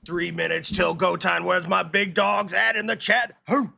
3 minutes till go time. Where's my big dogs at in the chat? Hoo!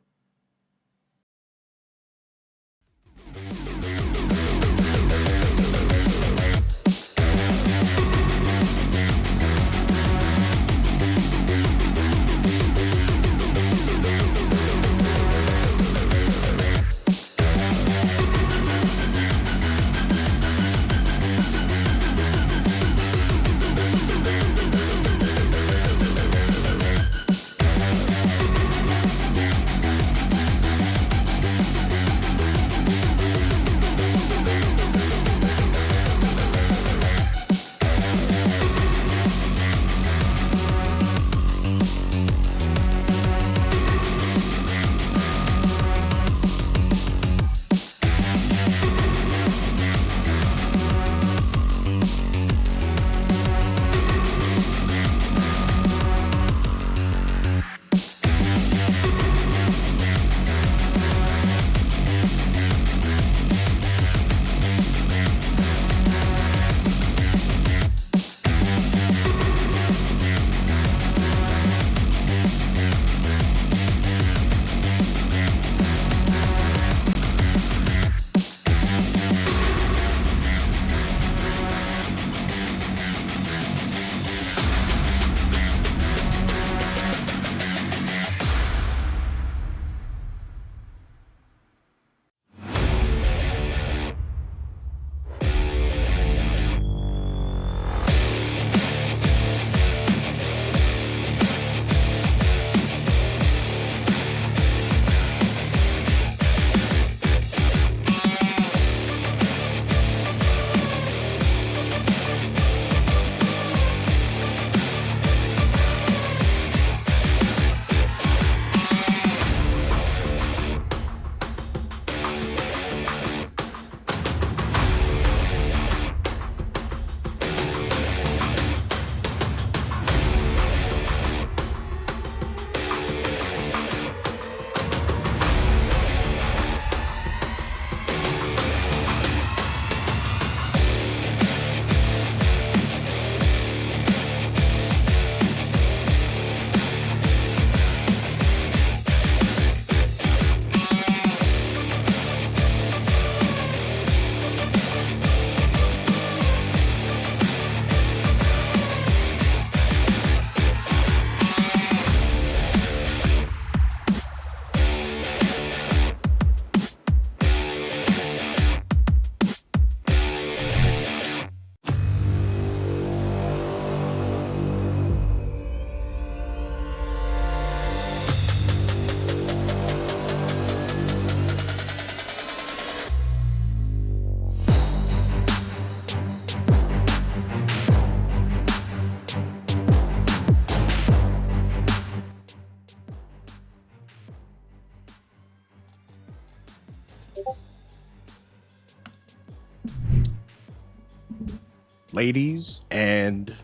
Ladies and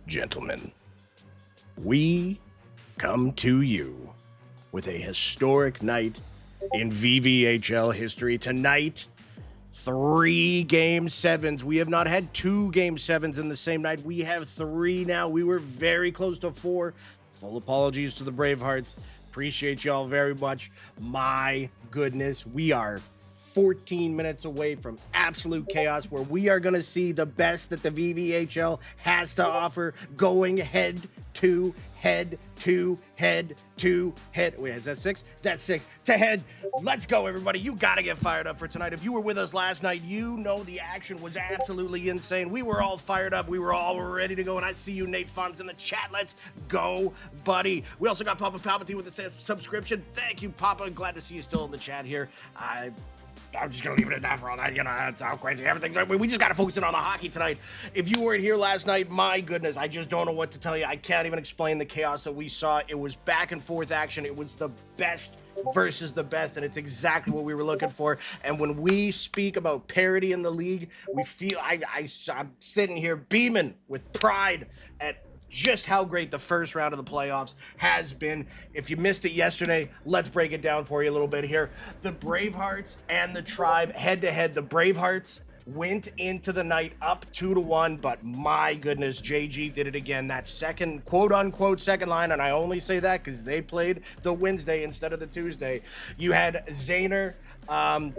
gentlemen, we come to you with a historic night in VVHL history. Tonight, 3 Game 7s. We have not had 2 Game 7s in the same night. We have 3 now. We were very close to 4. Full apologies to the Bravehearts. Appreciate y'all very much. My goodness, we are 14 minutes away from absolute chaos, where we are going to see the best that the VVHL has to offer, going head to head. Wait, is that 6? That's 6 to head. Let's go, everybody. You got to get fired up for tonight. If you were with us last night, you know the action was absolutely insane. We were all fired up. We were all ready to go. And I see you, Nate Farms, in the chat. Let's go, buddy. We also got Papa Palpatine with a subscription. Thank you, Papa. Glad to see you still in the chat here. I'm just going to leave it at that for all that. You know, that's how crazy everything. We just got to focus in on the hockey tonight. If you weren't here last night, my goodness, I just don't know what to tell you. I can't even explain the chaos that we saw. It was back and forth action. It was the best versus the best, and it's exactly what we were looking for. And when we speak about parity in the league, we feel I'm sitting here beaming with pride at just how great the first round of the playoffs has been. If you missed it yesterday, let's break it down for you a little bit here. The Bravehearts and the Tribe head-to-head. The Bravehearts went into the night up 2-1, but my goodness, JG did it again. That second, quote-unquote, second line, and I only say that because they played the Wednesday instead of the Tuesday. You had Zayner. I'm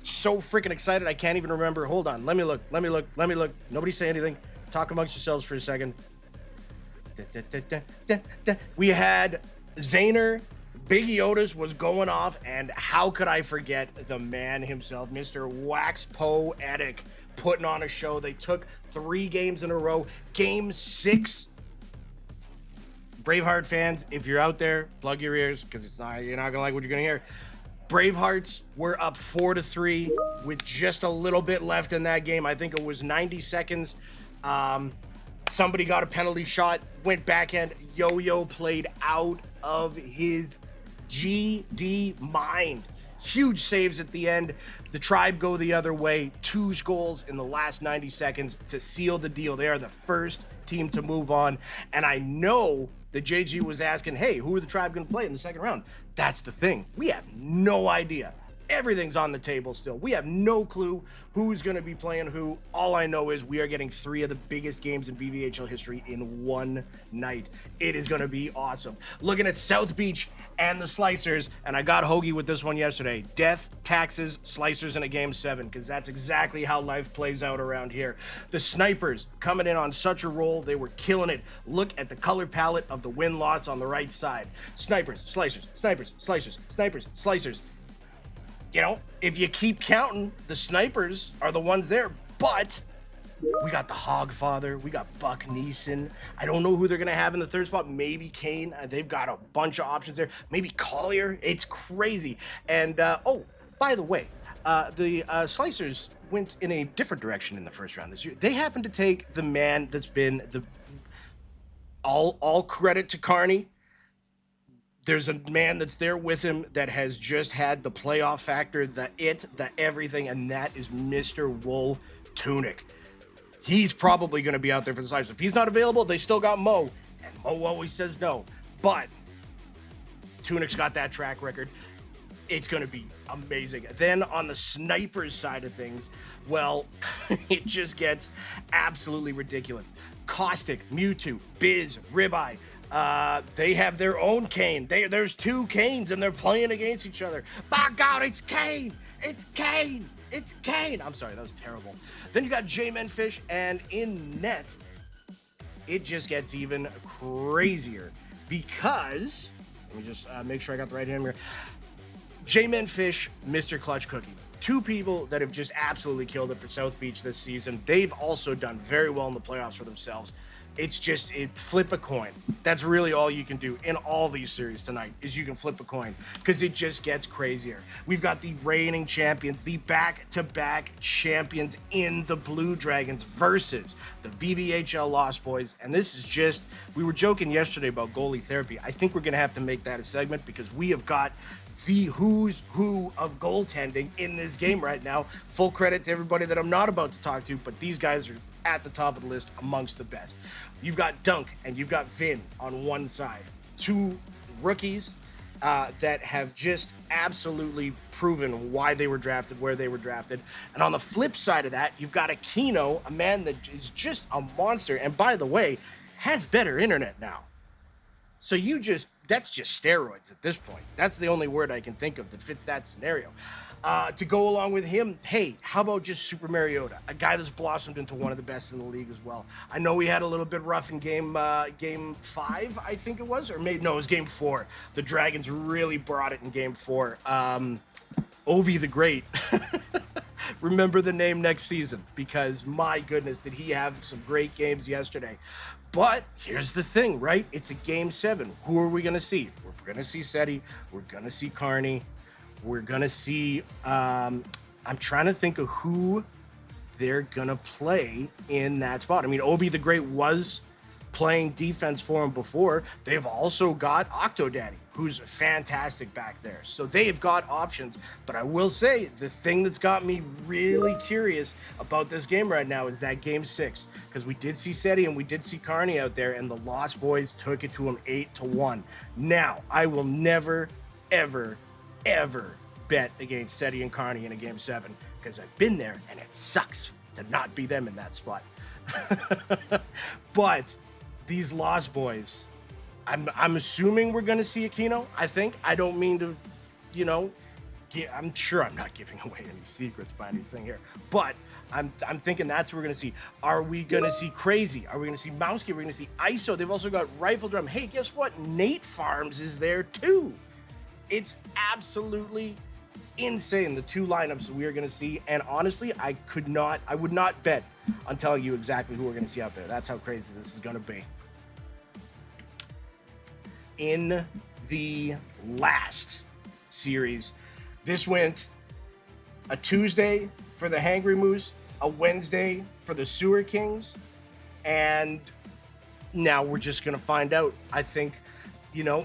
so freaking excited, I can't even remember. Hold on, let me look. Nobody say anything. Talk amongst yourselves for a second. We had Zayner, Biggie Otis was going off, and how could I forget the man himself, Mr. Wax Poetic, putting on a show. They took 3 games in a row. Game 6, Braveheart fans, if you're out there, plug your ears, because you're not gonna like what you're gonna hear. Bravehearts were up 4-3 with just a little bit left in that game. I think it was 90 seconds. Somebody got a penalty shot, went backhand. Yo-Yo played out of his GD mind. Huge saves at the end. The Tribe go the other way. 2 goals in the last 90 seconds to seal the deal. They are the first team to move on. And I know that JG was asking, hey, who are the Tribe going to play in the second round? That's the thing. We have no idea. Everything's on the table still. We have no clue who's going to be playing who. All I know is we are getting 3 of the biggest games in VVHL history in one night. It is going to be awesome. Looking at South Beach and the Slicers, and I got Hoagie with this one yesterday. Death, taxes, Slicers in a game 7, because that's exactly how life plays out around here. The Snipers coming in on such a roll. They were killing it. Look at the color palette of the win-loss on the right side. Snipers, Slicers, Snipers, Slicers, Snipers, Slicers. You know, if you keep counting, the Snipers are the ones there, but we got the Hogfather, we got Buck Neeson. I don't know who they're going to have in the third spot. Maybe Kane. They've got a bunch of options there. Maybe Collier. It's crazy. And, oh, by the way, the Slicers went in a different direction in the first round this year. They happened to take the man that's been the all credit to Carney. There's a man that's there with him that has just had the playoff factor, the everything, and that is Mr. Wool Tunic. He's probably going to be out there for the Slicers. If he's not available, they still got Mo, and Mo always says no. But Tunic's got that track record. It's going to be amazing. Then on the Snipers side of things, well, it just gets absolutely ridiculous. Caustic, Mewtwo, Biz, Ribeye. They have their own Kane. There's 2 Kanes, and they're playing against each other. By God, it's Kane! It's Kane! It's Kane! I'm sorry, that was terrible. Then you got J-Men Fish, and in net, it just gets even crazier because, let me just make sure I got the right name here. J-Men Fish, Mr. Clutch Cookie. 2 people that have just absolutely killed it for South Beach this season. They've also done very well in the playoffs for themselves. It's just, flip a coin. That's really all you can do in all these series tonight, is you can flip a coin, because it just gets crazier. We've got the reigning champions, the back-to-back champions in the Blue Dragons versus the VVHL Lost Boys. And this is just, we were joking yesterday about goalie therapy. I think we're going to have to make that a segment, because we have got the who's who of goaltending in this game right now. Full credit to everybody that I'm not about to talk to, but these guys are at the top of the list amongst the best. You've got Dunk and you've got Vin on one side. Two rookies that have just absolutely proven why they were drafted, where they were drafted. And on the flip side of that, you've got Aquino, a man that is just a monster. And by the way, has better internet now. So that's just steroids at this point. That's the only word I can think of that fits that scenario. To go along with him, hey, how about just Super Mariota, a guy that's blossomed into one of the best in the league as well. I know we had a little bit rough in game 5, I think it was, or maybe no, it was game 4. The Dragons really brought it in game 4. Ovi the Great. Remember the name next season, because my goodness, did he have some great games yesterday. But here's the thing, right? It's a game 7. Who are we going to see? We're going to see Seti. We're going to see Carney. We're going to see, I'm trying to think of who they're going to play in that spot. I mean, Obi the Great was playing defense for him before. They've also got Octodaddy, who's fantastic back there. So they've got options. But I will say, the thing that's got me really curious about this game right now is that game 6. Because we did see Seti and we did see Carney out there, and the Lost Boys took it to him 8-1. Now, I will never, ever, ever bet against Seti and Carney in a game 7, because I've been there and it sucks to not be them in that spot. But these Lost Boys, I'm assuming we're going to see Aquino. I don't mean to, I'm sure I'm not giving away any secrets by anything here, but I'm thinking that's what we're going to see. Are we going to see Crazy? Are we going to see Mousky? Are we going to see ISO? They've also got Rifle Drum. Hey, guess what? Nate Farms is there too. It's absolutely insane, the two lineups that we are going to see. And honestly, I would not bet on telling you exactly who we're going to see out there. That's how crazy this is going to be. In the last series, this went a Tuesday for the Hangry Moose, a Wednesday for the Sewer Kings, and now we're just going to find out. I think,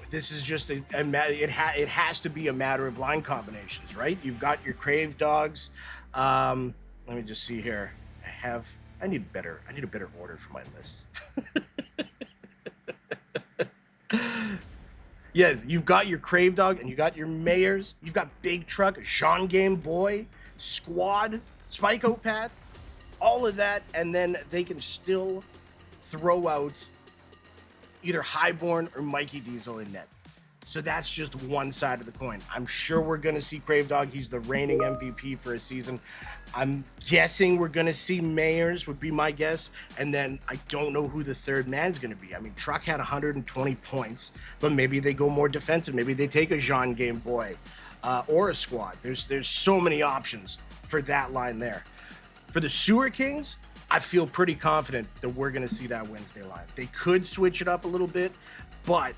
this is just it has to be a matter of line combinations, right? You've got your Crave Dogs. Let me just see here. I need a better order for my list. Yes, you've got your Crave Dog and you got your Mayors. You've got Big Truck, Jean Game Boy, Squad, Spikopath, all of that, and then they can still throw out either Highborn or Mikey Diesel in net. So that's just one side of the coin. I'm sure we're going to see Crave Dog. He's the reigning MVP for a season. I'm guessing we're going to see Mayors, would be my guess. And then I don't know who the third man's going to be. I mean, Truck had 120 points, but maybe they go more defensive. Maybe they take a Jean Game Boy or a Squad. There's so many options for that line there. For the Sewer Kings, I feel pretty confident that we're going to see that Wednesday line. They could switch it up a little bit, but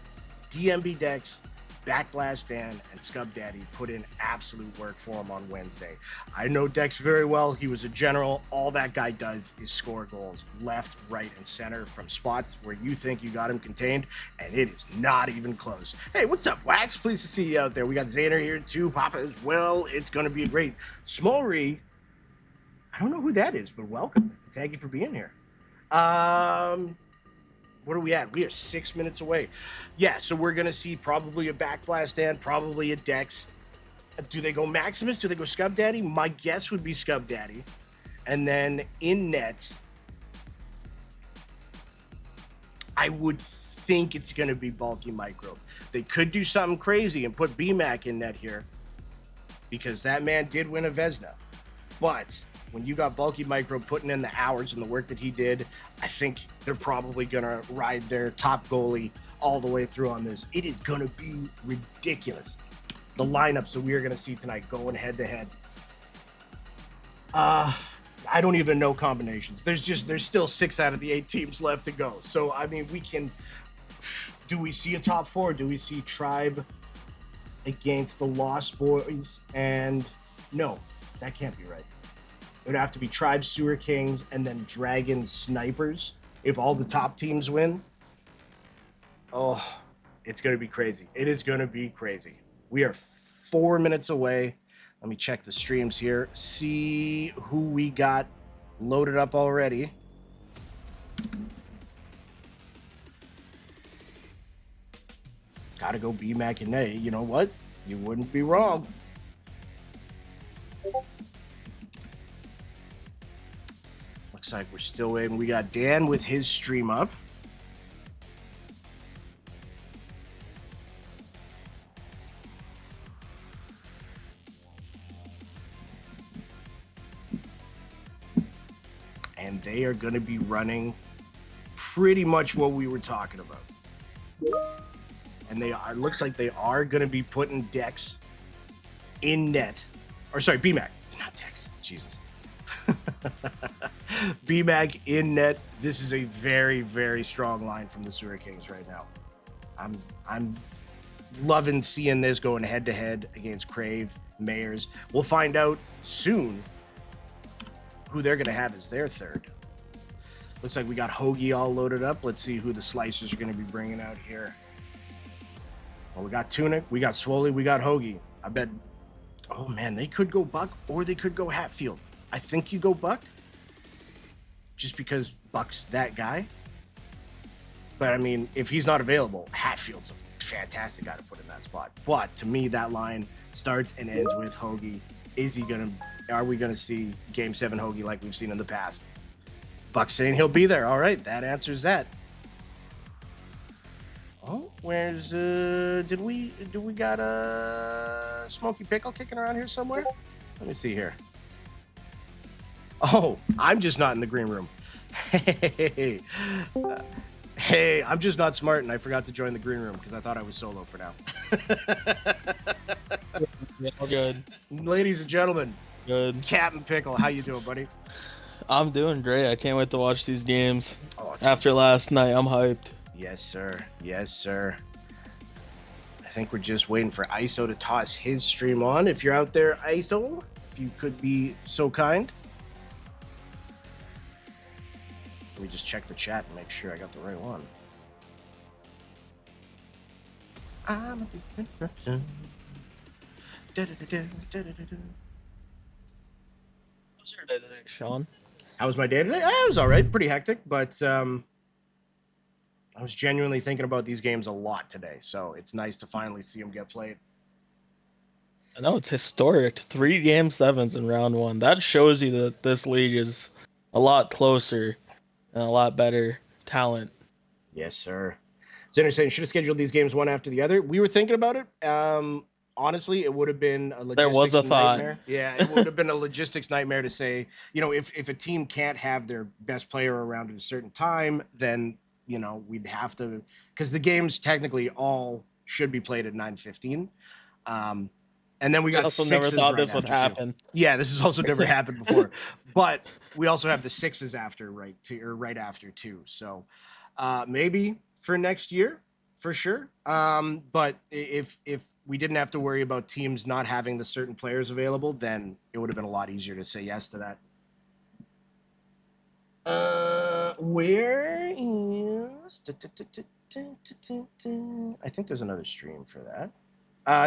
DMB Dex, Backblast Dan, and Scub Daddy put in absolute work for him on Wednesday. I know Dex very well. He was a general. All that guy does is score goals left, right, and center from spots where you think you got him contained, and it is not even close. Hey, what's up, Wax? Pleased to see you out there. We got Zaner here too, Papa as well. It's going to be a great Smolry. I don't know who that is, but welcome. Thank you for being here. What are we at? We are 6 minutes away. Yeah, so we're going to see probably a Backblast Dan, probably a Dex. Do they go Maximus? Do they go Scub Daddy? My guess would be Scub Daddy. And then in net, I would think it's going to be Bulky Microbe. They could do something crazy and put BMAC in net here, because that man did win a Vezina. But when you got Bulky Micro putting in the hours and the work that he did, I think they're probably going to ride their top goalie all the way through on this. It is going to be ridiculous. The lineups that we are going to see tonight going head to head. I don't even know combinations. There's still 6 out of the 8 teams left to go. So, I mean, do we see a top 4? Do we see Tribe against the Lost Boys? And no, that can't be right. It would have to be Tribe, Sewer Kings, and then Dragon Snipers if all the top teams win. Oh, it's going to be crazy. It is going to be crazy. We are 4 minutes away. Let me check the streams here, see who we got loaded up already. Gotta go BMAC and Nay. You know what? You wouldn't be wrong. Looks like we're still waiting. We got Dan with his stream up. And they are going to be running pretty much what we were talking about. And they are, looks like they are going to be putting Dex in net. Or sorry, BMAC, not Dex. Jesus. BMAC in net. This is a very, very strong line from the Sewer Kings right now. I'm loving seeing this going head to head against Crave, Mayors. We'll find out soon who they're going to have as their third. Looks like we got Hoagie all loaded up. Let's see who the slicers are going to be bringing out here. Well, we got Tunic, we got Swoley, we got Hoagie. I bet, oh man, they could go Buck or they could go Hatfield. I think you go Buck just because Buck's that guy. But I mean, if he's not available, Hatfield's a fantastic guy to put in that spot. But to me, that line starts and ends with Hoagie. Are we gonna see Game 7 Hoagie like we've seen in the past? Buck's saying he'll be there. All right, that answers that. Oh, where's do we got a Smoky Pickle kicking around here somewhere? Let me see here. Oh, I'm just not in the green room. Hey, hey, I'm just not smart and I forgot to join the green room because I thought I was solo for now. Yeah, good. Ladies and gentlemen, Good. Captain Pickle, how you doing, buddy? I'm doing great. I can't wait to watch these games. Oh, After last night, I'm hyped. Yes, sir. Yes, sir. I think we're just waiting for ISO to toss his stream on. If you're out there, ISO, if you could be so kind. Let me just check the chat and make sure I got the right one. I'm a interruption. What's your day today, Sean? How was my day today? It was all right. Pretty hectic, but I was genuinely thinking about these games a lot today. So it's nice to finally see them get played. I know it's historic. 3 Game 7s in round 1. That shows you that this league is a lot closer and a lot better talent. Yes, sir. Xander saying should have scheduled these games one after the other. We were thinking about it. Honestly, it would have been a logistics nightmare. Yeah, it would have been a logistics nightmare to say, you know, if a team can't have their best player around at a certain time, then, you know, we'd have to, because the games technically all should be played at 9:15. And then we got also sixes never thought right this would after, happen. too. Yeah, this has also never happened before. But we also have the sixes after, right after too. So maybe for next year, for sure. But if we didn't have to worry about teams not having the certain players available, then it would have been a lot easier to say yes to that. Where is? I think there's another stream for that.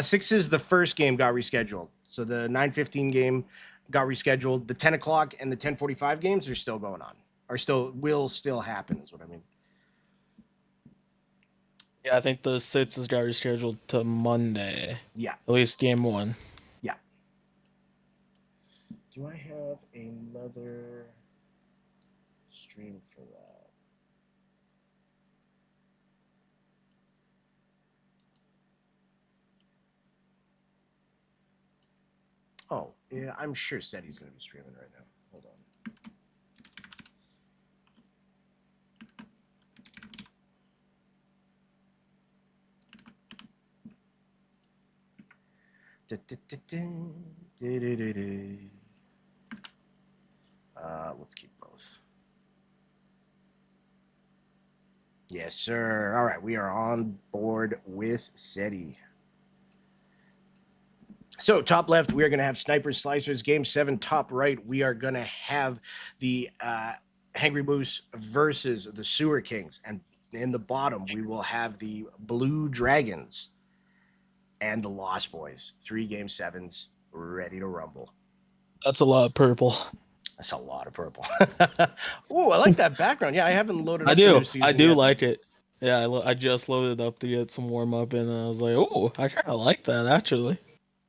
Sixes, the first game got rescheduled. So the 9:15 game got rescheduled. The 10 o'clock and the 10:45 games are still going on. Will still happen, is what I mean. Yeah, I think the 6s got rescheduled to Monday. Yeah. At least game 1. Yeah. Do I have another stream for that? Oh, yeah, I'm sure Seti's going to be streaming right now. Hold on. Let's keep both. Yes, sir. All right, we are on board with SETI. So top left, we are going to have Snipers Slicers. Game 7, top right, we are going to have the Hangry Moose versus the Sewer Kings. And in the bottom, we will have the Blue Dragons and the Lost Boys. 3-game 7s ready to rumble. That's a lot of purple. That's a lot of purple. Oh, I like that background. Yeah, I haven't loaded up the new season I do yet. like it. Yeah, I just loaded up to get some warm up in, and I was like, oh, I kind of like that actually.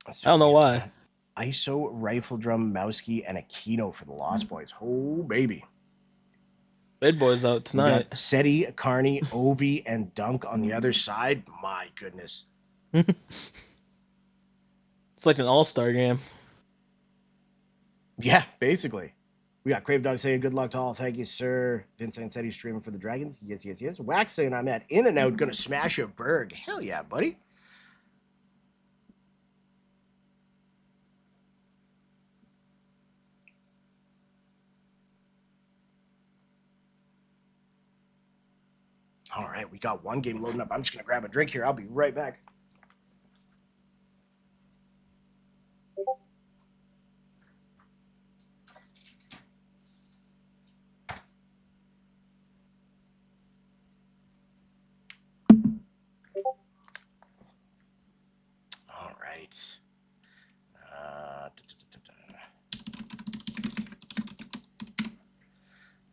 I don't know Sweet, why. man. ISO, Rifle Drum, Mowski, and a Kino for the Lost Boys. Oh, baby. Big boys out We got tonight. SETI, Carney, Ovi, and Dunk on the other side. My goodness. It's like an all-star game. Yeah, basically. We got Crave Dog saying good luck to all. Thank you, sir. Vincent said he's streaming for the Dragons. Yes, yes, yes. Wax saying I'm at In and Out, gonna smash a Berg. Hell yeah, buddy. All right, we got one game loading up. I'm just gonna grab a drink here. I'll be right back. All right.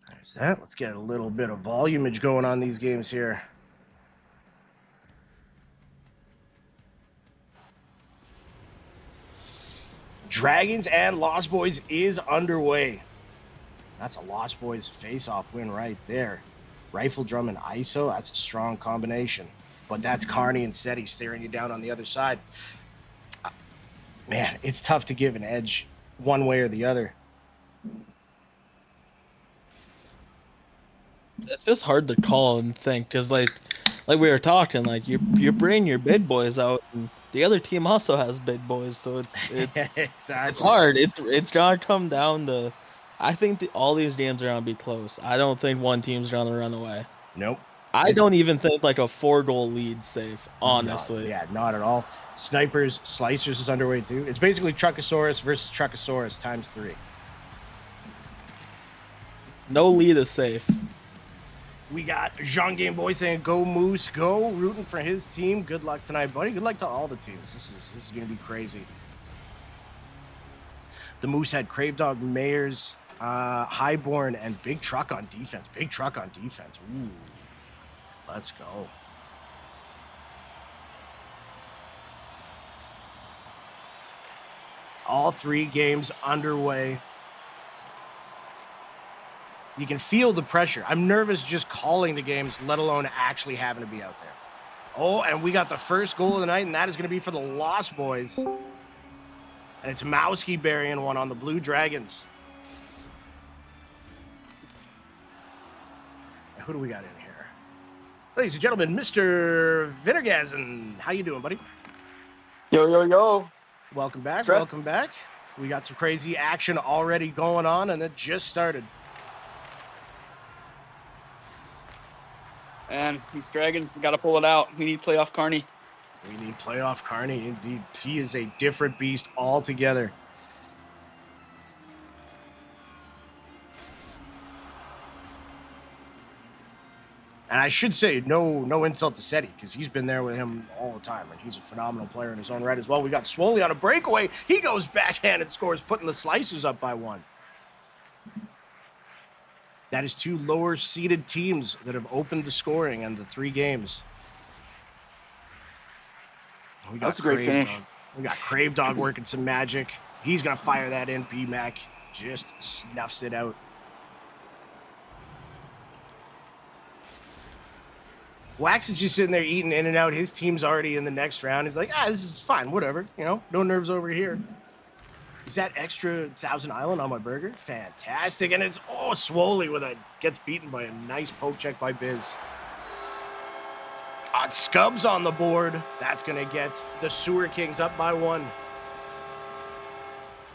There's that. Let's get a little bit of volumage going on these games here. Dragons and Lost Boys is underway. That's a Lost Boys face-off win right there. Rifle Drum and ISO, that's a strong combination. But that's Carney and SETI staring you down on the other side. Man, it's tough to give an edge one way or the other. It's just hard to call and think, because like we were talking, like you bring your big boys out, and the other team also has big boys, so it's Exactly. it's hard. It's gonna come down to. I think all these games are gonna be close. I don't think one team's gonna run away. Nope. I don't even think like a 4-goal lead safe, honestly. Yeah, not at all. Snipers, Slicers is underway too. It's basically Truckosaurus versus Truckosaurus times 3. No lead is safe. We got Jean Game Boy saying, "Go Moose, go!" Rooting for his team. Good luck tonight, buddy. Good luck to all the teams. This is gonna be crazy. The Moose had Crave Dog, Mayers, Highborn, and Big Truck on defense. Big Truck on defense. Ooh, let's go. All 3 games underway. You can feel the pressure. I'm nervous just calling the games, let alone actually having to be out there. Oh, and we got the first goal of the night, and that is going to be for the Lost Boys. And it's Mowski burying one on the Blue Dragons. And who do we got in here? Ladies and gentlemen, Mr. Vinergazin. How you doing, buddy? Yo, yo, yo. Welcome back. Welcome back. We got some crazy action already going on, and it just started. And these Dragons, we got to pull it out. We need playoff Carney. We need playoff Carney. Indeed, he is a different beast altogether. And I should say, no insult to SETI, because he's been there with him all the time, and he's a phenomenal player in his own right as well. We got Swoley on a breakaway. He goes backhand and scores, putting the Slicers up by 1. That is 2 lower-seeded teams that have opened the scoring in the 3 games. We got That's a great finish. Dog. We got Crave Dog working some magic. He's going to fire that in. B-Mac just snuffs it out. Wax is just sitting there eating In and Out. His team's already in the next round. He's like, this is fine, whatever. You know, no nerves over here. Is that extra Thousand Island on my burger? Fantastic. And it's, Swoley with gets beaten by a nice poke check by Biz. Scubs on the board. That's going to get the Sewer Kings up by 1.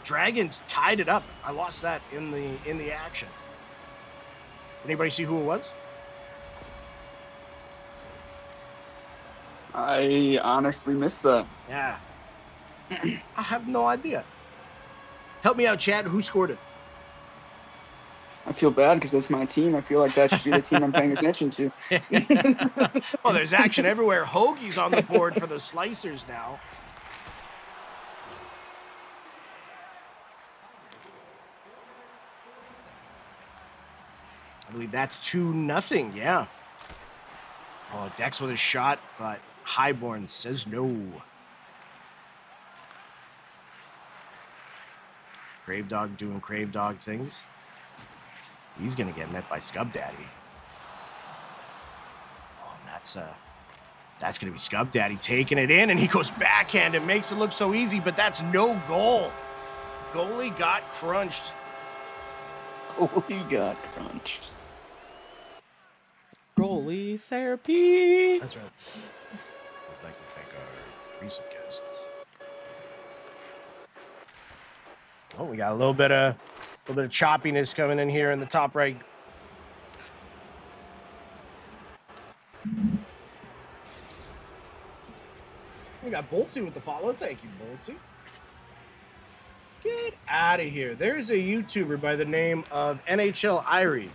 Dragons tied it up. I lost that in the action. Anybody see who it was? I honestly missed that. Yeah. I have no idea. Help me out, Chad. Who scored it? I feel bad because that's my team. I feel like that should be the team I'm paying attention to. Well, there's action everywhere. Hoagie's on the board for the Slicers now. I believe that's 2-0. Yeah. Oh, Dex with a shot, but Highborn says no. Crave Dog doing Crave Dog things. He's going to get met by Scub Daddy. Oh, and that's going to be Scub Daddy taking it in, and he goes backhand and makes it look so easy, but that's no goal. Goalie got crunched. Goalie got crunched. Goalie therapy. That's right. I'd like to thank our recent guests. Oh, we got a little bit of choppiness coming in here in the top right. We got Boltsy with the follow. Thank you, Boltsy. Get out of here. There's a YouTuber by the name of NHL Irie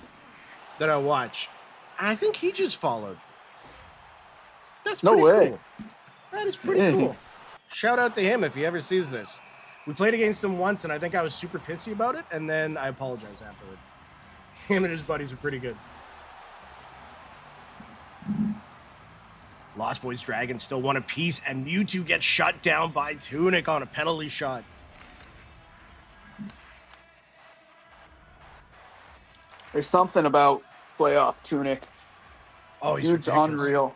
that I watch. And I think he just followed. That's No pretty way. cool. That is pretty cool. Shout out to him if he ever sees this. We played against him once, and I think I was super pissy about it, and then I apologized afterwards. Him and his buddies are pretty good. Lost Boys Dragons still one apiece, and Mewtwo gets shut down by Tunic on a penalty shot. There's something about playoff Tunic. Oh, he's Dude's ridiculous. unreal.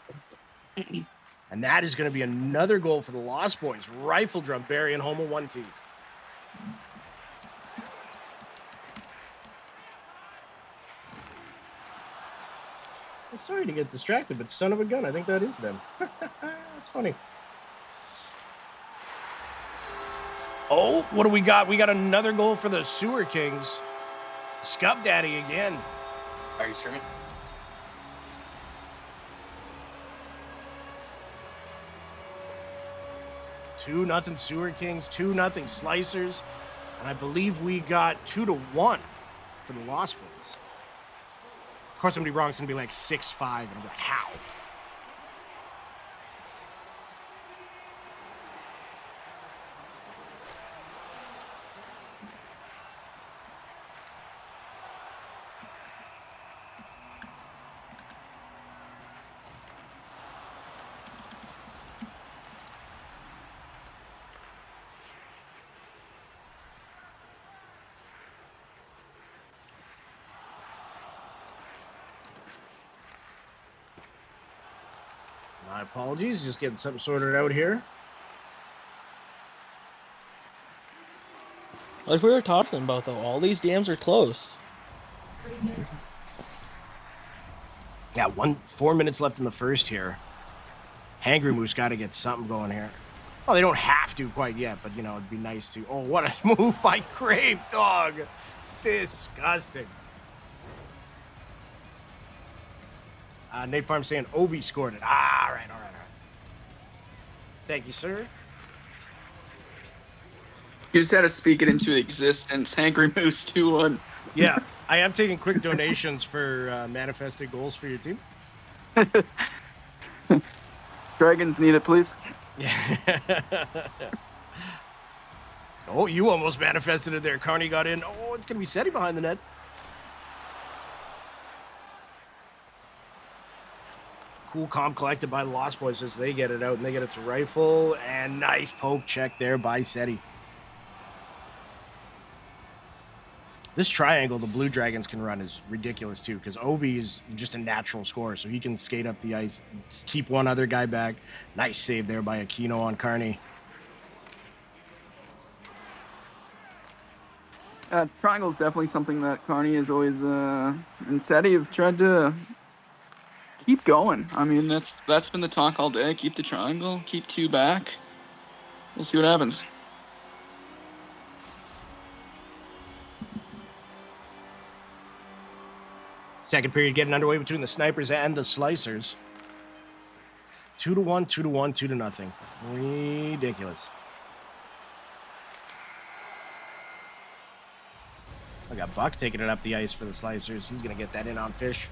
And that is going to be another goal for the Lost Boys. Rifle drum, Barry and Homo 1-T. I'm sorry to get distracted, but son of a gun, I think that is them. That's funny. Oh, what do we got? We got another goal for the Sewer Kings. Scub Daddy again. Are you streaming? Two nothing Sewer Kings, 2-0 Slicers, and I believe we got 2-1 for the Lost Boys. Of course, I'm gonna be wrong. It's gonna be like 6-5, and I'm like, how? My apologies, just getting something sorted out here. Like we were talking about, though, all these games are close. Yeah, 4 minutes left in the first here. Hangry Moose got to get something going here. Well, they don't have to quite yet, but, you know, it'd be nice to. Oh, what a move by Crave Dog. Disgusting. Nate Farm saying Ovi scored it. All right. Thank you, sir. You just had to speak it into existence. Angry Moose 2-1. Yeah, I am taking quick donations for manifested goals for your team. Dragons need it, please. Yeah. Oh, you almost manifested it there. Carney got in. Oh, it's going to be Seti behind the net. Cool calm collected by the Lost Boys as they get it out, and they get it to Rifle. And nice poke check there by Seti. This triangle the Blue Dragons can run is ridiculous, too, because Ovi is just a natural scorer, so he can skate up the ice, keep one other guy back. Nice save there by Aquino on Carney. Triangle is definitely something that Carney is always and Seti have tried to keep going. I mean, that's been the talk all day. Keep the triangle, keep two back. We'll see what happens. Second period getting underway between the Snipers and the Slicers. 2-1, 2-1, 2-0. Ridiculous. I got Buck taking it up the ice for the Slicers. He's going to get that in on Fish.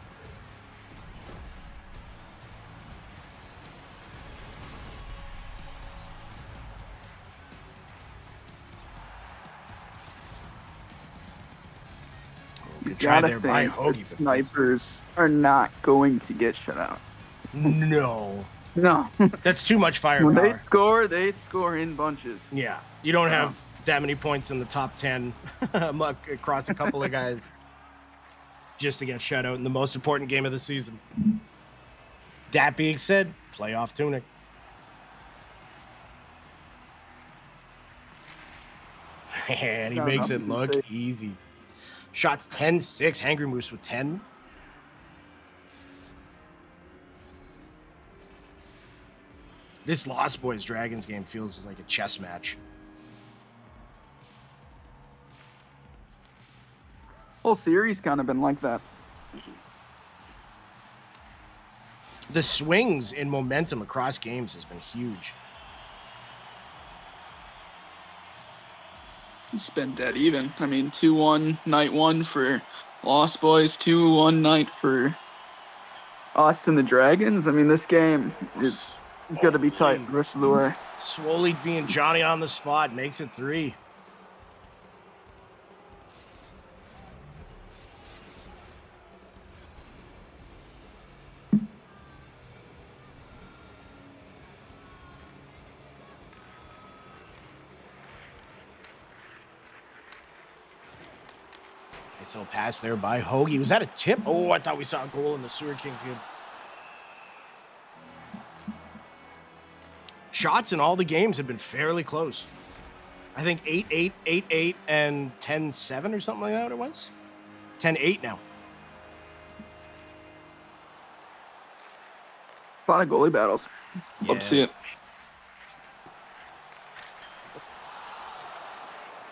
You try gotta there by think Hoagie, the but snipers are not going to get shut out. no, No. that's too much When firepower. they score in bunches. Yeah, you don't Yeah. have that many points in the top 10 across a couple of guys just to get shut out in the most important game of the season. That being said, playoff Tunic. And he Got makes enough it to be look safe. easy. Shots 10-6. Hangry Moose with 10. This Lost Boys Dragons game feels like a chess match. Whole series kind of been like that. The swings in momentum across games has been huge. It's been dead even. I mean, 2-1 night one for Lost Boys, 2-1 night for us and the Dragons. I mean, this game is going to be tight the rest of the way. Swoley being Johnny on the spot makes it 3. Nice little pass there by Hoagie. Was that a tip? Oh, I thought we saw a goal in the Sewer Kings game. Shots in all the games have been fairly close. I think 8-8, 8-8, and 10-7 or something like that it was. 10-8 now. A lot of goalie battles. Love to see it.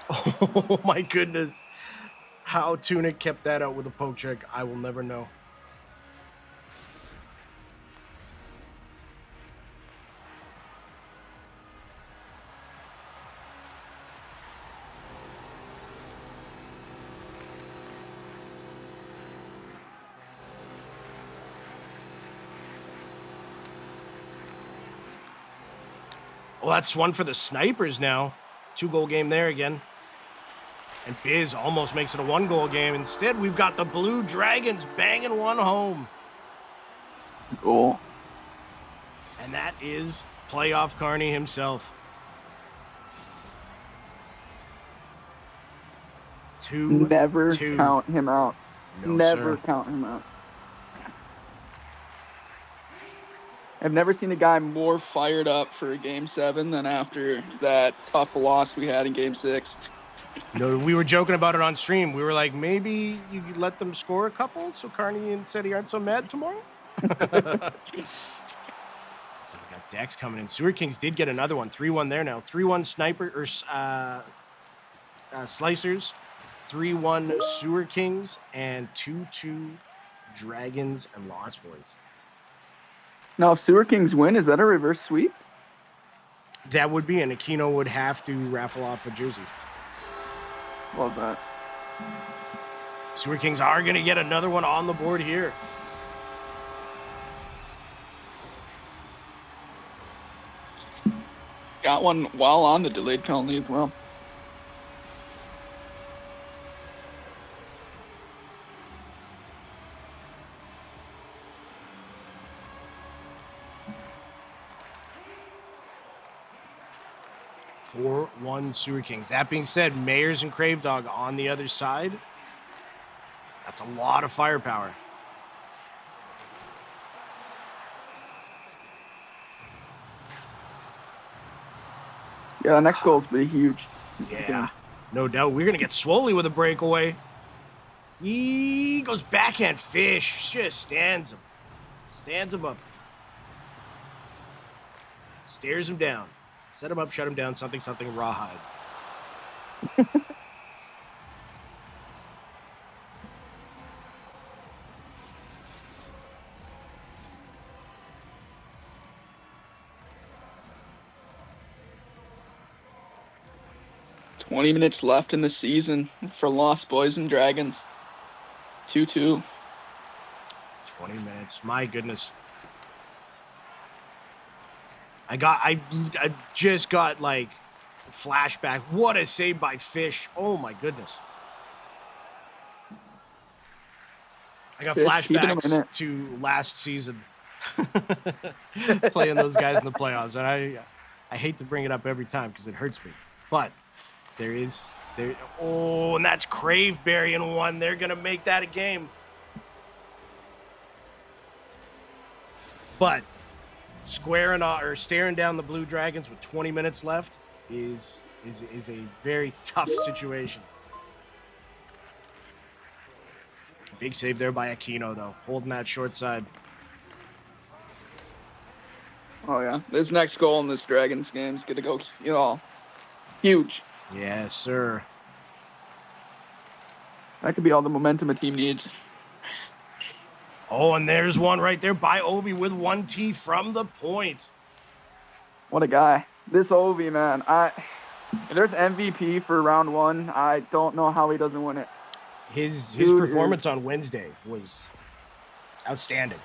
Oh my goodness. How Tunic kept that out with a poke check, I will never know. Well, that's one for the Snipers now. 2-goal game there again. And Biz almost makes it a 1-goal game. Instead, we've got the Blue Dragons banging one home. Cool. And that is playoff Carney himself. 2-2. Never count him out. No, Never sir. count him out. I've never seen a guy more fired up for Game 7 than after that tough loss we had in Game 6. No, we were joking about it on stream. We were like, maybe you could let them score a couple so Carney and Seti aren't so mad tomorrow. So we got Dex coming in. Sewer Kings did get another one. 3-1 there now. 3-1 Sniper or Slicers. 3-1 Sewer Kings and 2-2 Dragons and Lost Boys. Now, if Sewer Kings win, is that a reverse sweep? That would be, and Aquino would have to raffle off a jersey. Love that. Sewer Kings are going to get another one on the board here. Got one while on the delayed penalty as well. For 4-1 Sewer Kings. That being said, Mayers and Crave Dog on the other side. That's a lot of firepower. Yeah, the next goal's pretty huge. Yeah, no doubt. We're going to get Swoley with a breakaway. He goes backhand fish. Just stands him. Stands him up. Stares him down. Set him up, shut him down, something, rawhide. $20 left in the season for Lost Boys and Dragons. 2-2. 20 minutes. My goodness. I just got like flashback. What a save by Fish. Oh my goodness. I got Fish keeping him in flashbacks it. to last season, playing those guys in the playoffs, and I hate to bring it up every time because it hurts me, but there. Oh, and that's Crave burying one. They're gonna make that a game, but staring down the Blue Dragons with 20 minutes left is a very tough situation. Big save there by Aquino, though, holding that short side. Oh yeah, this next goal in this Dragons game is gonna go, huge. Yes, sir. That could be all the momentum a team needs. Oh, and there's one right there by Ovi with 1T from the point. What a guy. This Ovi, man. If there's MVP for round 1, I don't know how he doesn't win it. His performance on Wednesday was outstanding.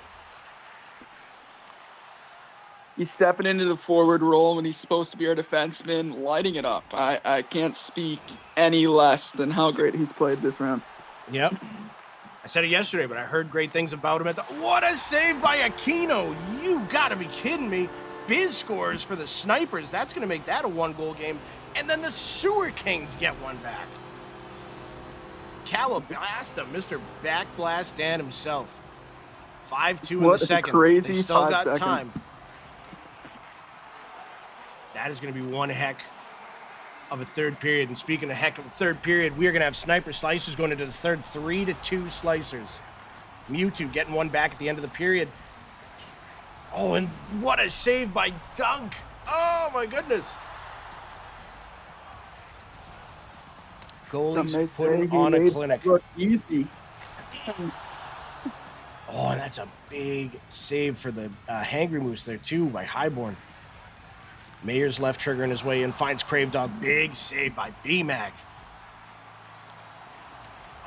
He's stepping into the forward role when he's supposed to be our defenseman, lighting it up. I can't speak any less than how great he's played this round. Yep. I said it yesterday, but I heard great things about him. What a save by Aquino. You got to be kidding me. Biz scores for the Snipers. That's going to make that a 1-goal game. And then the Sewer Kings get one back. Calabasta, Mr. Backblast Dan himself. 5-2 in the second. Crazy They still got 5 seconds. time. That is going to be one heck of a third period. And speaking of heck of a third period, we are going to have Sniper Slicers going into the third, 3-2 Slicers. Mewtwo getting one back at the end of the period. Oh, and what a save by Dunk. Oh, my goodness. Goalies putting on a clinic. Look easy. Oh, and that's a big save for the Hangry Moose there, too, by Highborn. Mayer's left triggering his way in, finds Crave Dog. Big save by B-Mac.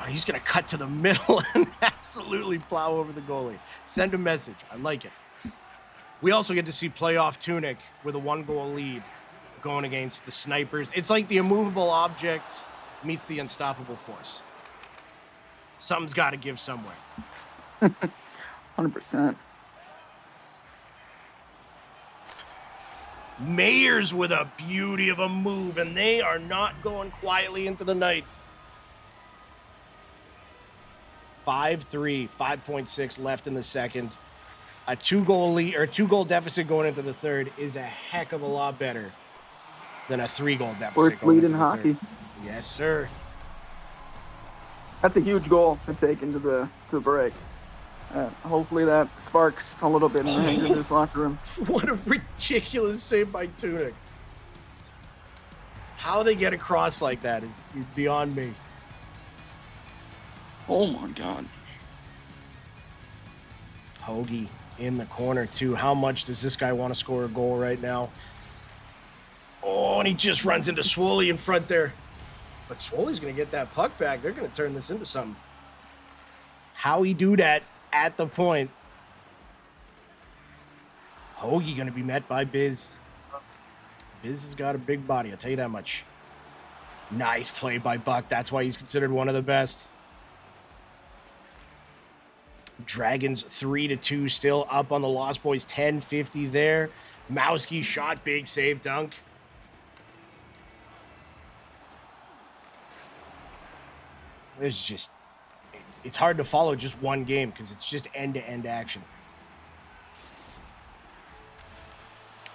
Oh, he's going to cut to the middle and absolutely plow over the goalie. Send a message. I like it. We also get to see playoff Tunic with a 1-goal lead going against the Snipers. It's like the immovable object meets the unstoppable force. Something's got to give somewhere. 100%. Mayers with a beauty of a move, and they are not going quietly into the night. 5-3, 5.6 left in the second. A 2-goal lead or 2-goal deficit going into the third is a heck of a lot better than a 3-goal deficit. First going lead into in the hockey. third. Yes, sir. That's a huge goal to take into the break. Hopefully that sparks a little bit in the Rangers locker room. What a ridiculous save by Tunic. How they get across like that is beyond me. Oh my God. Hoagie in the corner too. How much does this guy want to score a goal right now? Oh, and he just runs into Swoley in front there. But Swoley's going to get that puck back. They're going to turn this into something. How he do that at the point? Hoagie going to be met by Biz. Biz has got a big body, I'll tell you that much. Nice play by Buck. That's why he's considered one of the best. Dragons 3-2 still up on the Lost Boys. 10:50 there. Mowski shot, big save, Dunk. It's just, it's hard to follow just one game because it's just end-to-end action.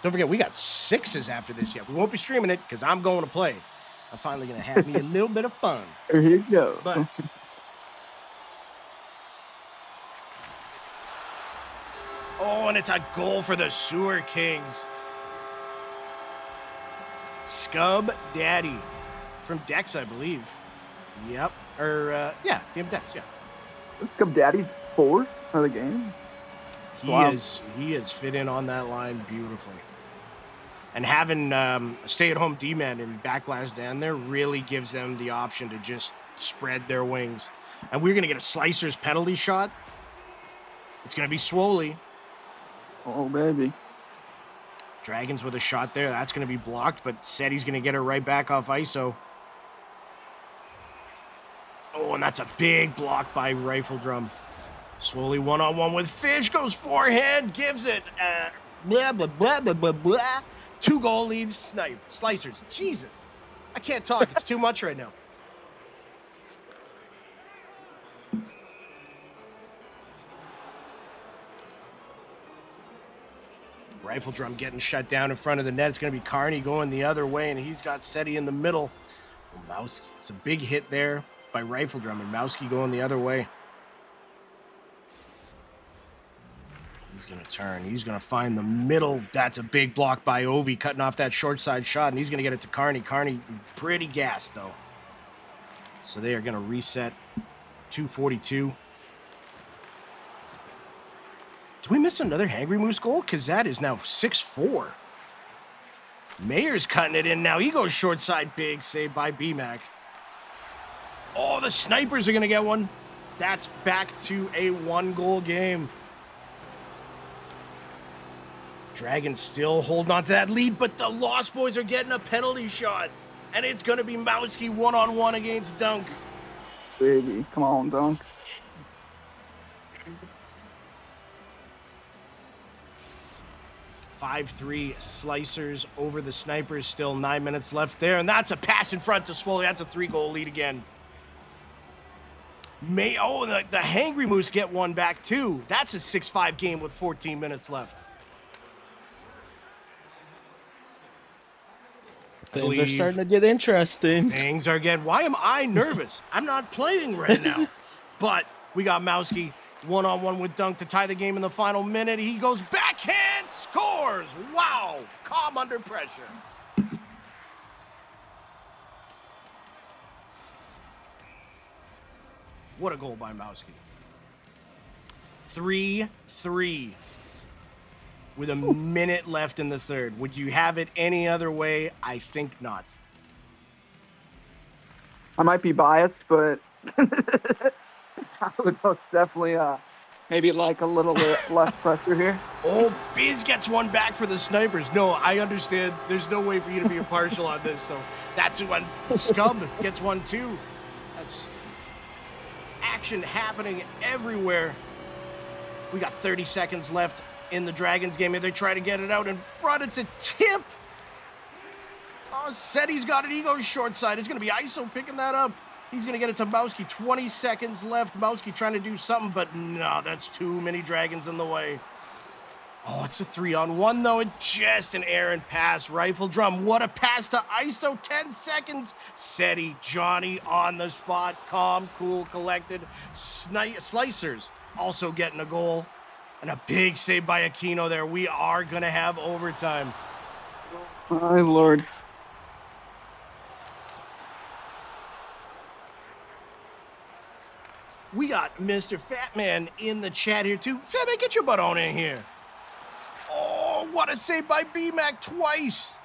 Don't forget, we got 6s after this yet. We won't be streaming it because I'm going to play. I'm finally going to have me a little bit of fun. There you go. But oh, and it's a goal for the Sewer Kings. Scub Daddy from Dex, I believe. Yep. Yeah, Game Dex, yeah. This is Daddy's 4th of the game. He Wow. he has fit in on that line beautifully. And having a stay-at-home D-man in Backblast down there really gives them the option to just spread their wings. And we're going to get a Slicer's penalty shot. It's going to be Swoley. Oh, baby. Dragons with a shot there. That's going to be blocked, but said he's going to get it right back off ISO. Oh, and that's a big block by Rifle Drum. Slowly one-on-one with Fish, goes forehand, gives it. Blah, blah, blah, blah, blah, blah. 2-goal leads, Slicers. Jesus. I can't talk. It's too much right now. Rifle Drum getting shut down in front of the net. It's going to be Carney going the other way, and he's got Seti in the middle. Mowski, it's a big hit there by Rifle Drum, and Mowski going the other way. He's going to turn. He's going to find the middle. That's a big block by Ovi, cutting off that short side shot, and he's going to get it to Carney. Carney pretty gassed, though. So they are going to reset 2:42. Did we miss another Hangry Moose goal? Because that is now 6-4. Mayer's cutting it in now. He goes short side, big save by BMAC. Oh, the Snipers are going to get one. That's back to a 1-goal game. Dragons still holding on to that lead, but the Lost Boys are getting a penalty shot. And it's going to be Mowski one-on-one against Dunk. Baby, come on, Dunk. 5-3 Slicers over the Snipers. Still 9 minutes left there, and that's a pass in front to Swoley. That's a 3-goal lead again. The Hangry Moose get one back too. That's a 6-5 game with 14 minutes left. Things are starting to get interesting. Things are getting. Why am I nervous? I'm not playing right now. But we got Mowski one-on-one with Dunk to tie the game in the final minute. He goes backhand, scores. Wow. Calm under pressure. What a goal by Mowski. 3-3 with a minute left in the third. Would you have it any other way? I think not. I might be biased, but I would most definitely maybe like a little bit less pressure here. Oh, Biz gets one back for the Snipers. No, I understand. There's no way for you to be impartial on this. So that's when Scub gets one too. That's action happening everywhere. We got 30 seconds left in the Dragons game. They try to get it out in front. It's a tip. Oh, Seti's got it. He goes short side. It's going to be ISO picking that up. He's going to get it to Mowski. 20 seconds left. Mowski trying to do something, but no, that's too many Dragons in the way. Oh, it's a 3-on-1, though. It's just an errant pass. Rifle Drum. What a pass to ISO. 10 seconds. Seti, Johnny on the spot. Calm, cool, collected. Slicers also getting a goal. And a big save by Aquino there. We are going to have overtime. My Lord. We got Mr. Fatman in the chat here, too. Fatman, get your butt on in here. Oh, what a save by BMAC twice.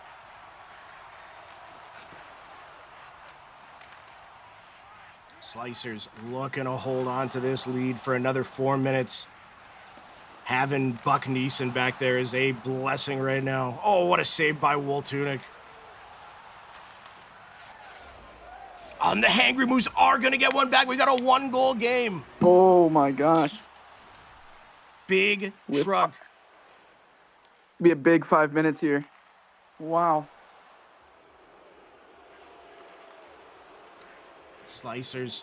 Slicers looking to hold on to this lead for another 4 minutes. Having Buck Neeson back there is a blessing right now. Oh, what a save by Woltunic. The Hangry Moose are going to get one back. We got a 1-goal game. Oh, my gosh. Big truck. It's going to be a big 5 minutes here. Wow. Slicers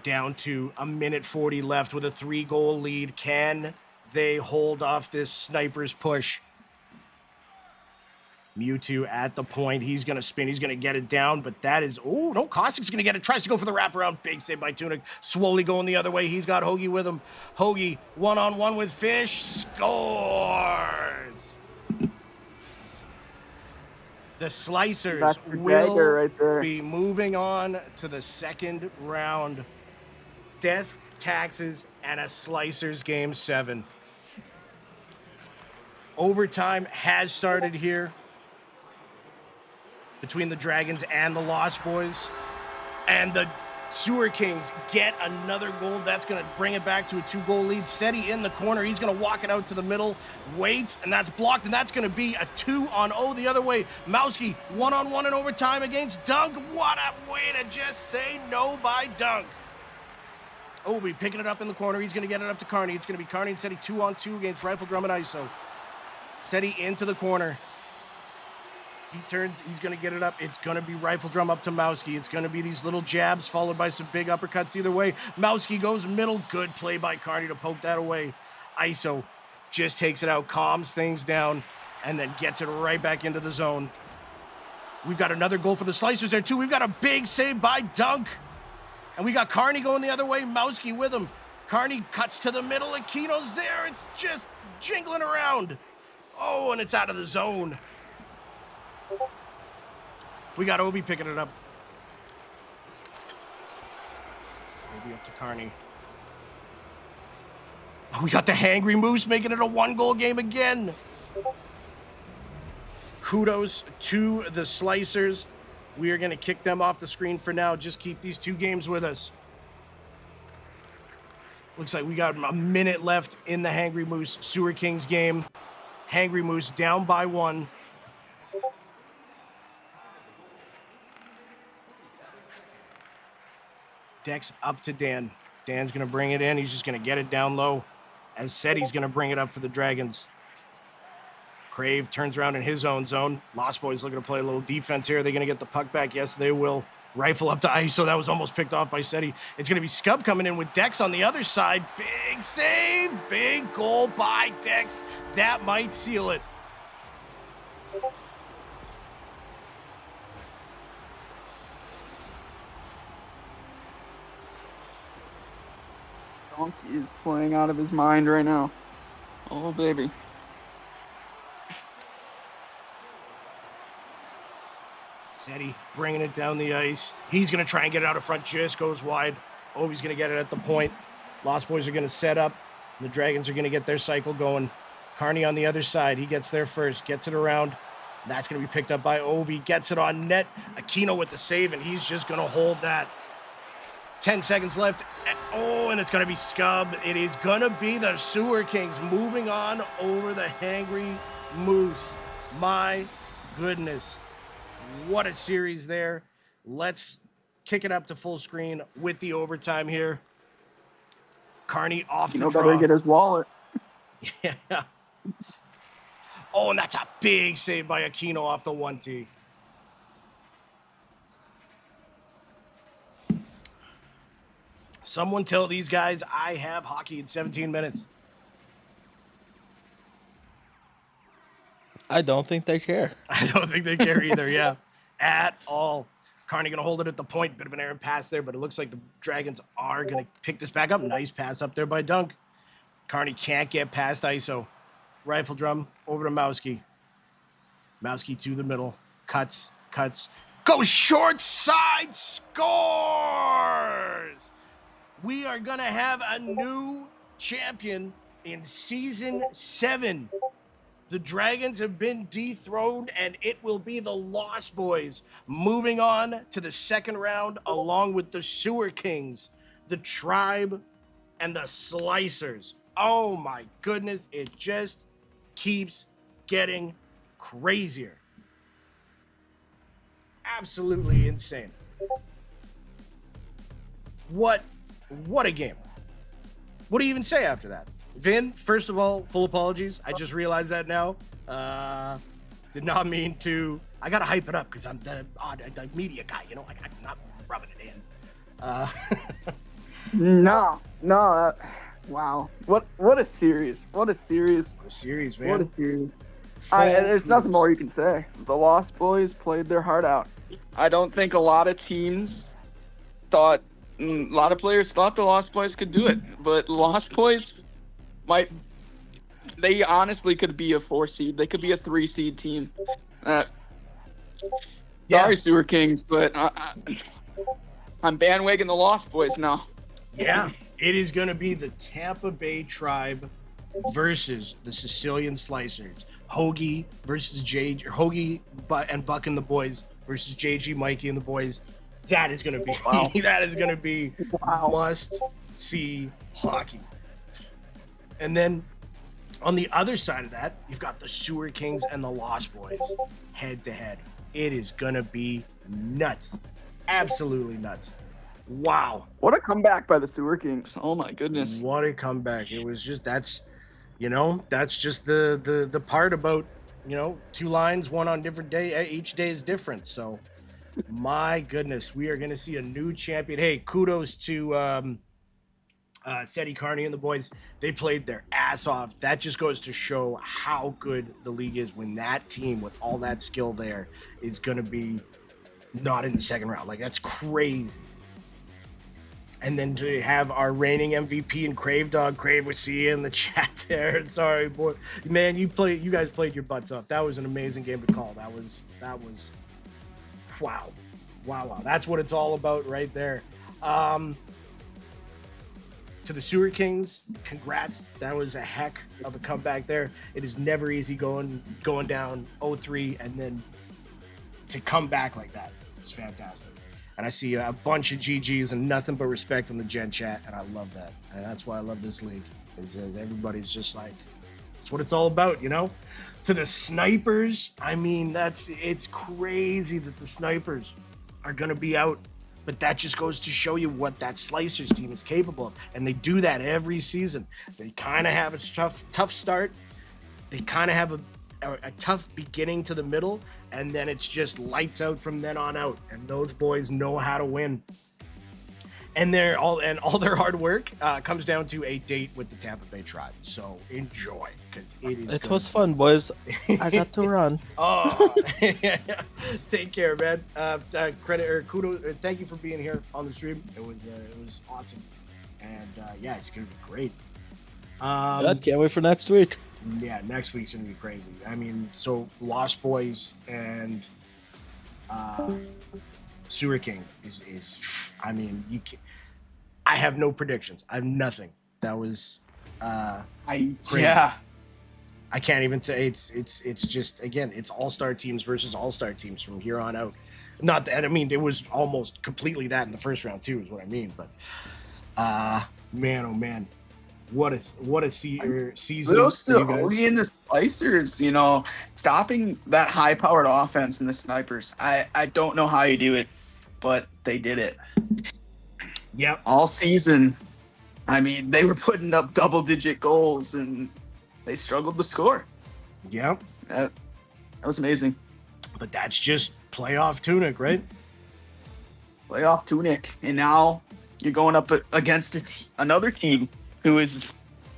down to a minute 40 left with a 3-goal lead. Can they hold off this Snipers push? Mewtwo at the point. He's going to spin. He's going to get it down, but that is... Oh, no, Cossack's going to get it. Tries to go for the wraparound. Big save by Tunic. Swoley going the other way. He's got Hoagie with him. Hoagie one-on-one with Fish. Scores! The Slicers will right be moving on to the second round. Death, taxes, and a Slicers game 7. Overtime has started here between the Dragons and the Lost Boys. And the Sewer Kings get another goal. That's going to bring it back to a 2-goal lead. Seti in the corner. He's going to walk it out to the middle. Waits, and that's blocked, and that's going to be a 2-on-0 the other way. Mowski, one-on-one in overtime against Dunk. What a way to just say no by Dunk. Obi picking it up in the corner. He's going to get it up to Carney. It's going to be Carney and SETI 2-on-2 against Rifle Drum and ISO. SETI into the corner. He turns. He's going to get it up. It's going to be Rifle Drum up to Mowski. It's going to be these little jabs followed by some big uppercuts either way. Mowski goes middle. Good play by Carney to poke that away. ISO just takes it out, calms things down, and then gets it right back into the zone. We've got another goal for the Slicers there, too. We've got a big save by Dunk. And we got Carney going the other way, Mowski with him. Carney cuts to the middle, Aquino's there. It's just jingling around. Oh, and it's out of the zone. We got Obi picking it up. Obi up to Carney. Oh, we got the Hangry Moose making it a 1-goal game again. Kudos to the Slicers. We are going to kick them off the screen for now. Just keep these 2 games with us. Looks like we got a minute left in the Hangry Moose Sewer Kings game. Hangry Moose down by 1. Dex up to Dan. Dan's going to bring it in. He's just going to get it down low. As SETI's going to bring it up for the Dragons. Crave turns around in his own zone. Lost Boys looking to play a little defense here. Are they going to get the puck back? Yes, they will. Rifle up to ISO. That was almost picked off by SETI. It's going to be Scub coming in with Dex on the other side. Big save. Big goal by Dex. That might seal it. Donkey is playing out of his mind right now. Oh, baby. SETI bringing it down the ice. He's going to try and get it out of front. Just goes wide. Ovi's going to get it at the point. Lost Boys are going to set up. The Dragons are going to get their cycle going. Carney on the other side. He gets there first. Gets it around. That's going to be picked up by Ovi. Gets it on net. Aquino with the save, and he's just going to hold that. 10 seconds left. Oh, and it's going to be Scub. It is going to be the Sewer Kings moving on over the Hangry Moose. My goodness. What a series there. Let's kick it up to full screen with the overtime here. Carney off the draw. Better get his wallet. Yeah. Oh, and that's a big save by Aquino off the 1T. Someone tell these guys I have hockey in 17 minutes. I don't think they care. I don't think they care either, yeah, at all. Carney going to hold it at the point. Bit of an errant pass there, but it looks like the Dragons are going to pick this back up. Nice pass up there by Dunk. Carney can't get past ISO. Rifle Drum over to Mowski. Mowski to the middle. Cuts. Goes short side. Scores! We are going to have a new champion in Season 7. The Dragons have been dethroned, and it will be the Lost Boys moving on to the second round along with the Sewer Kings, the Tribe, and the Slicers. Oh my goodness, it just keeps getting crazier. Absolutely insane. What a game. What do you even say after that? Vin, first of all, full apologies. I just realized that now. Did not mean to. I gotta hype it up because I'm the media guy, you know. Like I'm not rubbing it in. No. Wow. What a series. What a series, man. What a series. There's nothing more you can say. The Lost Boys played their heart out. I don't think a lot of teams thought. A lot of players thought the Lost Boys could do it, but Lost Boys they honestly could be a 4 seed. They could be a 3 seed team. Sorry, Sewer Kings, but I'm bandwagon the Lost Boys now. Yeah, it is going to be the Tampa Bay Tribe versus the Sicilian Slicers. Hoagie versus Hoagie and Buck and the boys versus JG, Mikey and the boys. That is going to be must see hockey. And then on the other side of that, you've got the Sewer Kings and the Lost Boys head to head. It is going to be nuts. Absolutely nuts. Wow. What a comeback by the Sewer Kings. Oh my goodness. What a comeback. It was just that's just the part about, two lines, one on different day. Each day is different. So my goodness, we are gonna see a new champion. Hey, kudos to Seti Carney and the boys. They played their ass off. That just goes to show how good the league is when that team with all that skill there is gonna be not in the second round. Like, that's crazy. And then to have our reigning MVP and Crave Dog, Crave, we see you in the chat there. Sorry, boy, man, you guys played your butts off. That was an amazing game to call. That was wow. That's what it's all about right there. To the Sewer Kings, congrats. That was a heck of a comeback there. It is never easy going down 0-3 and then to come back like that. It's fantastic. And I see a bunch of GGs and nothing but respect in the Gen chat, and I love that. And that's why I love this league. Is everybody's just like, it's what it's all about, To the snipers, I mean, it's crazy that the snipers are gonna be out, but that just goes to show you what that Slicers team is capable of, and they do that every season. They kind of have a tough start. They kind of have a tough beginning to the middle, and then it's just lights out from then on out. And those boys know how to win. And all their hard work comes down to a date with the Tampa Bay Tribe. So enjoy, because it was fun, boys. I got to run. Oh, take care, man. Kudos. Thank you for being here on the stream. It was awesome, and it's gonna be great. Can't wait for next week. Yeah, next week's gonna be crazy. I mean, so Lost Boys and Sewer Kings is I mean, I have no predictions. I have nothing. That was crazy. Yeah. I can't even say it's just, again, it's all-star teams versus all-star teams from here on out. Not that, I mean, it was almost completely that in the first round too, is what I mean. But man, oh man, what a season. Those for you guys. Hoagie and the Slicers, stopping that high-powered offense and the snipers. I don't know how you do it, but they did it. Yep. All season. I mean, they were putting up double-digit goals, and they struggled to score. Yep. That was amazing. But that's just playoff tunic, right? Playoff tunic. And now you're going up against another team who is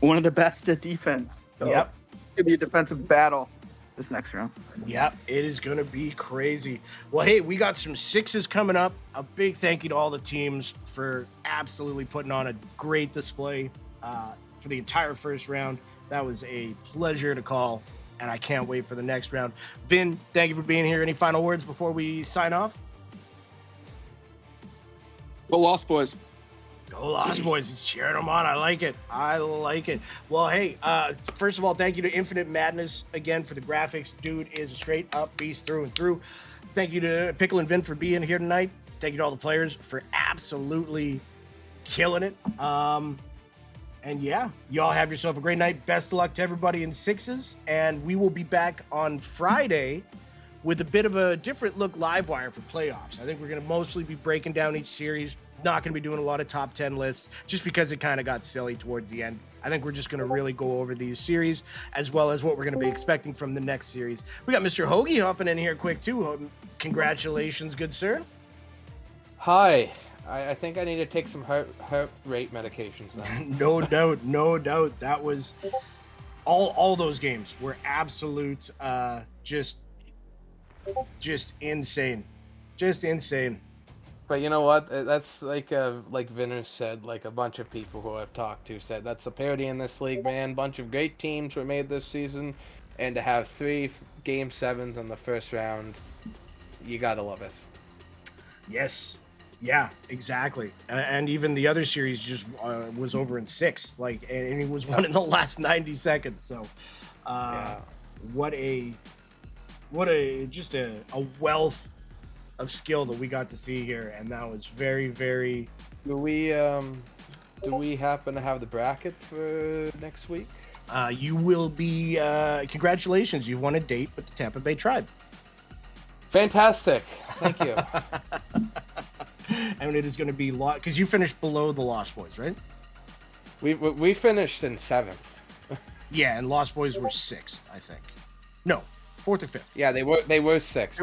one of the best at defense. So Yep. It's going to be a defensive battle this next round. Yep, it is going to be crazy. Well, hey, we got some sixes coming up. A big thank you to all the teams for absolutely putting on a great display for the entire first round. That was a pleasure to call, and I can't wait for the next round. Vin, thank you for being here. Any final words before we sign off? Go Lost Boys. Go Lost Boys. He's cheering them on. I like it. Well, hey, first of all, thank you to Infinite Madness again for the graphics. Dude is a straight up beast through and through. Thank you to Pickle and Vin for being here tonight. Thank you to all the players for absolutely killing it. And yeah, y'all have yourself a great night. Best of luck to everybody in sixes. And we will be back on Friday with a bit of a different look live wire for playoffs. I think we're going to mostly be breaking down each series. Not going to be doing a lot of top 10 lists just because it kind of got silly towards the end. I think we're just going to really go over these series as well as what we're going to be expecting from the next series. We got Mr. Hoagie hopping in here quick too. Congratulations, good sir. Hi. I think I need to take some heart rate medications now. No doubt. That was all those games were absolute just insane. Just insane. But you know what? That's like Vinner said, like a bunch of people who I've talked to said, that's the parity in this league, man. Bunch of great teams were made this season, and to have 3 Game 7s in the first round, you gotta love it. Yes. Yeah, exactly. And even the other series just was over in 6, and it was won in the last 90 seconds. So, what a wealth of skill that we got to see here, and that was very, very. Do we happen to have the bracket for next week? You will be. Congratulations, you've won a date with the Tampa Bay Tribe. Fantastic. Thank you. and it is going to be because you finished below the Lost Boys, right? We finished in 7th. Yeah, and Lost Boys were 6th, I think. No, 4th or 5th. Yeah, they were 6th They were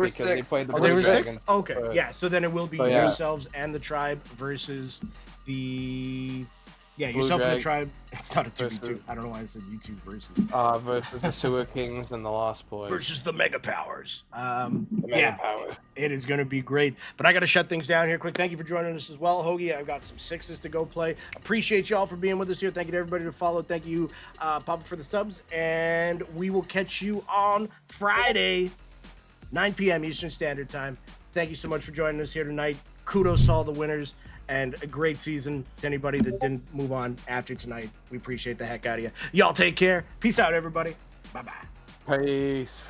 because they 6th. played the Oh, they Blue were Dragons. 6th? Okay, for- yeah. So then it will be Oh, yeah. yourselves and the tribe versus the. Yeah, Blue yourself and the Drag tribe. It's not a 2v2. versus- I don't know why I said you two versus. Versus the Sewer Kings and the Lost Boys. Versus the Mega Powers. The Mega Yeah, Power. it is going to be great. But I got to shut things down here quick. Thank you for joining us as well, Hoagie. I've got some 6s to go play. Appreciate y'all for being with us here. Thank you to everybody to follow. Thank you, Papa, for the subs. And we will catch you on Friday, 9 p.m. Eastern Standard Time. Thank you so much for joining us here tonight. Kudos to all the winners. And a great season to anybody that didn't move on after tonight. We appreciate the heck out of you. Y'all take care. Peace out, everybody. Bye-bye. Peace.